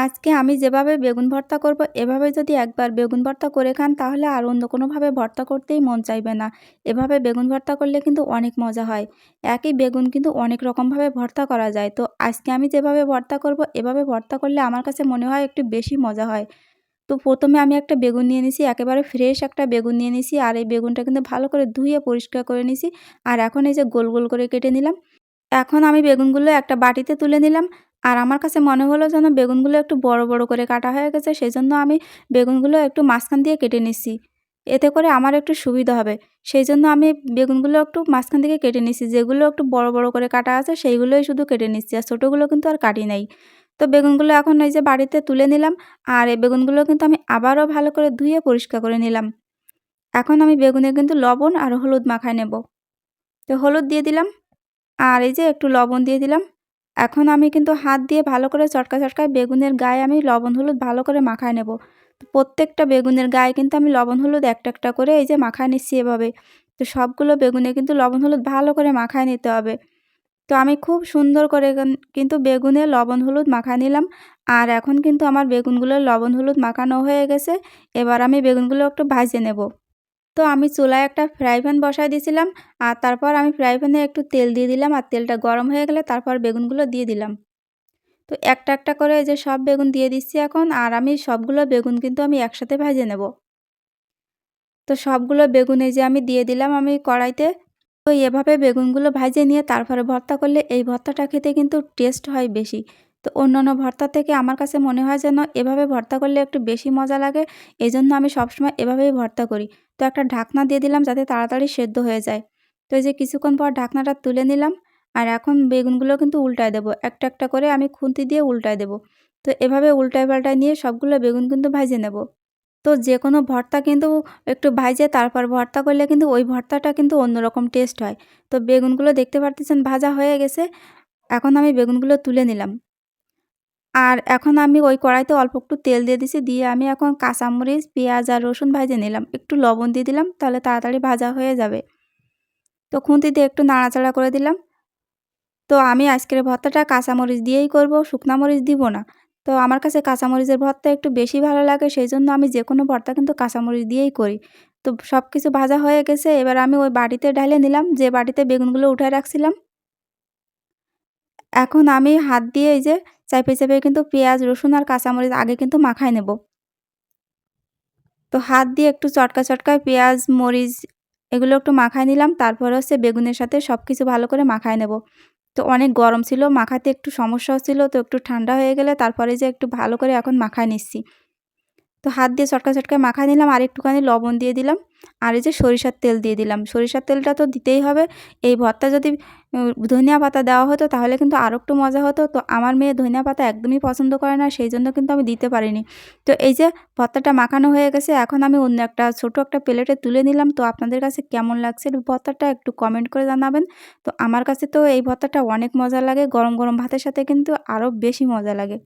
আজকে আমি যেভাবে বেগুন ভর্তা করব, এভাবে যদি একবার বেগুন ভর্তা করে খান তাহলে আর অন্য কোনোভাবে ভর্তা করতেই মন চাইবে না। এভাবে বেগুন ভর্তা করলে কিন্তু অনেক মজা হয়। একই বেগুন কিন্তু অনেক রকমভাবে ভর্তা করা যায়। তো আজকে আমি যেভাবে ভর্তা করব, এভাবে ভর্তা করলে আমার কাছে মনে হয় একটু বেশি মজা হয়। তো ১ম এ আমি একটা বেগুন নিয়ে নিছি, একেবারে ফ্রেশ একটা বেগুন নিয়ে নিছি। আর এই বেগুনটা কিন্তু ভালো করে ধুয়ে পরিষ্কার করে নিছি। আর এখন এই যে গোল, গোল করে কেটে নিলাম। এখন আমি বেগুনগুলো একটা বাটিতে তুলে নিলাম। আর আমার কাছে মনে হলো যেন বেগুনগুলো একটু বড়, বড় করে কাটা হয়ে গেছে। সেজন্য আমি বেগুনগুলো একটু মাঝখান দিয়ে কেটে নিচ্ছি। এতে করে আমার একটু সুবিধা হবে। সেইজন্য আমি বেগুনগুলো একটু মাঝখান থেকে কেটে নিচ্ছি। যেগুলো একটু বড়, বড় করে কাটা আছে সেইগুলোই শুধু কেটে নিচ্ছি। আর ছোটগুলো কিন্তু আর কাটি নাই। তো বেগুনগুলো এখন এই যে বাড়িতে তুলে নিলাম। আর এই বেগুনগুলো কিন্তু আমি আবারও ভালো করে ধুয়ে পরিষ্কার করে নিলাম। এখন আমি বেগুনে কিন্তু লবণ আর হলুদ মাখায় নেব। তো হলুদ দিয়ে দিলাম। আর এই যে একটু লবণ দিয়ে দিলাম। এখন আমি কিন্তু হাত দিয়ে ভালো করে চটকায় বেগুনের গায়ে আমি লবণ হলুদ ভালো করে মাখায় নেব। তো প্রত্যেকটা বেগুনের গায়ে কিন্তু আমি লবণ হলুদ একটা, একটা করে এই যে মাখায় নিচ্ছি এভাবে। তো সবগুলো বেগুনে কিন্তু লবণ হলুদ ভালো করে মাখায় নিতে হবে। তো আমি খুব সুন্দর করে কিন্তু বেগুনে লবণ হলুদ মাখায় নিলাম। আর এখন কিন্তু আমার বেগুনগুলো লবণ হলুদ মাখানো হয়ে গেছে। এবার আমি বেগুনগুলো একটু ভাজে নেব। তো আমি চুলায় একটা ফ্রাই প্যান বসায় দিয়েছিলাম। আর তারপর আমি ফ্রাই প্যানে একটু তেল দিয়ে দিলাম। আর তেলটা গরম হয়ে গেলে তারপর বেগুনগুলো দিয়ে দিলাম। তো একটা, একটা করে এই যে সব বেগুন দিয়ে দিচ্ছি এখন। আর আমি সবগুলো বেগুন কিন্তু আমি একসাথে ভেজে নেব। তো সবগুলো বেগুন এই যে আমি দিয়ে দিলাম আমি কড়াইতে। তো এভাবে বেগুনগুলো ভাজে নিয়ে তারপরে ভর্তা করলে এই ভর্তাটা খেতে কিন্তু টেস্ট হয় বেশি। তো অন্যান্য ভর্তা থেকে আমার কাছে মনে হয় যেন এভাবে ভর্তা করলে একটু বেশি মজা লাগে। এজন্য আমি সবসময় এভাবেই ভর্তা করি। তো একটা ঢাকনা দিয়ে দিলাম যাতে তাড়াতাড়ি সেদ্ধ হয়ে যায়। তো এই যে কিছুক্ষণ পর ঢাকনাটা তুলে নিলাম। আর এখন বেগুনগুলো কিন্তু উল্টায় দেব। একটা, একটা করে আমি খুন্তি দিয়ে উল্টায় দেব। তো এভাবে উল্টায় পাল্টায় নিয়ে সবগুলো বেগুন কিন্তু ভাজে নেব। তো যেকোনো ভর্তা কিন্তু একটু ভাইজে তারপর ভর্তা করলে কিন্তু ওই ভর্তাটা কিন্তু অন্যরকম টেস্ট হয়। তো বেগুনগুলো দেখতে পারতেছেন ভাজা হয়ে গেছে। এখন আমি বেগুনগুলো তুলে নিলাম। আর এখন আমি ওই কড়াইতে অল্প একটু তেল দিয়ে দিছি। দিয়ে আমি এখন কাঁচামরিচ, পেঁয়াজ আর রসুন ভাইজে নিলাম। একটু লবণ দিয়ে দিলাম তাহলে তাড়াতাড়ি ভাজা হয়ে যাবে। তো খুন্তি দিয়ে একটু নাড়াচাড়া করে দিলাম। তো আমি আজকের ভর্তাটা কাঁচামরিচ দিয়েই করব, শুকনা মরিচ দিব না। তো আমার কাছে কাঁচামরিচের ভর্তা একটু বেশি ভালো লাগে, সেইজন্য আমি যেকোনো ভর্তা কিন্তু কাঁচামরিচ দিয়েই করি। তো সবকিছু ভাজা হয়ে গেছে, এবার আমি ওই বাটিতে ঢালে নিলাম যে বাটিতে বেগুনগুলো উঠায় রাখছিলাম। এখন আমি হাত দিয়ে এই যে চাইপে, চাইপে কিন্তু পেঁয়াজ, রসুন আর কাঁচামরিচ আগে কিন্তু মাখায় নেব। তো হাত দিয়ে একটু চটকায় পেঁয়াজ, মরিচ এগুলো একটু মাখায় নিলাম। তারপরে হচ্ছে বেগুনের সাথে সবকিছু ভালো করে মাখায় নেব। তো অনেক গরম ছিল, মাখাতে একটু সমস্যা হচ্ছিল। তো একটু ঠান্ডা হয়ে গেলে তারপরে যে একটু ভালো করে এখন মাখায় নিচ্ছি। তো হাত দিয়ে চটকায় মাখায় নিলাম আর একটুখানি লবণ দিয়ে দিলাম। আর এই যে সরিষার তেল দিয়ে দিলাম। সরিষার তেলটা তো দিতেই হবে। এই ভর্তা যদি ধনিয়া পাতা দেওয়া হতো তাহলে কিন্তু আরো একটু মজা হতো। তো আমার মেয়ে ধনিয়া পাতা একদমই পছন্দ করে না, সেইজন্য কিন্তু আমি দিতে পারিনি। তো এই যে ভর্তাটা মাখানো হয়ে গেছে, এখন আমি অন্য একটা ছোট একটা প্লেটে তুলে নিলাম। তো আপনাদের কাছে কেমন লাগছে ভর্তাটা একটু কমেন্ট করে জানাবেন। তো আমার কাছে তো এই ভর্তাটা অনেক মজা লাগে। গরম, গরম ভাতের সাথে কিন্তু আরো বেশি মজা লাগে।